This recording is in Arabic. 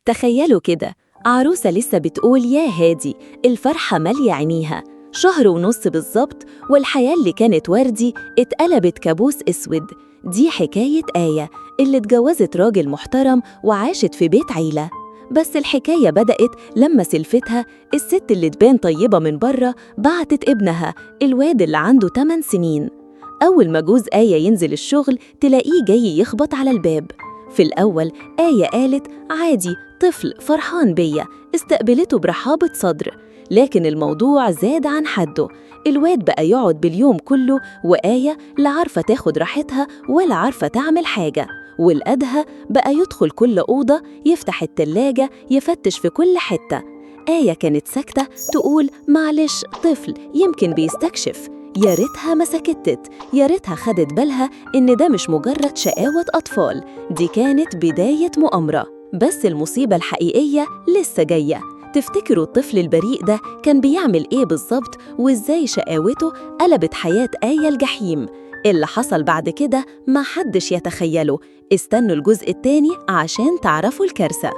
تخيلوا كده، عروسة لسه بتقول يا هادي، الفرحة مالية عينيها. شهر ونص بالظبط والحياة اللي كانت وردي اتقلبت كابوس اسود. دي حكاية آية اللي اتجوزت راجل محترم وعاشت في بيت عيلة. بس الحكاية بدأت لما سلفتها، الست اللي تبان طيبة من بره، بعتت ابنها الواد اللي عنده 8 سنين. أول ما جوز آية ينزل الشغل تلاقيه جاي يخبط على الباب. في الأول آية قالت عادي، طفل فرحان بيا، استقبلته برحابة صدر. لكن الموضوع زاد عن حده. الواد بقى يقعد باليوم كله، وآية لا عارفة تاخد راحتها ولا عارفة تعمل حاجة. والأدهى بقى يدخل كل أوضة، يفتح التلاجة، يفتش في كل حتة. آية كانت ساكتة تقول معلش طفل يمكن بيستكشف. يا ريتها ما سكتت، يا ريتها خدت بالها إن ده مش مجرد شقاوة أطفال، دي كانت بداية مؤامرة. بس المصيبة الحقيقية لسه جاية. تفتكروا الطفل البريء ده كان بيعمل إيه بالظبط، وإزاي شقاوته قلبت حياة آية الجحيم؟ اللي حصل بعد كده ما حدش يتخيله. استنوا الجزء التاني عشان تعرفوا الكارثة.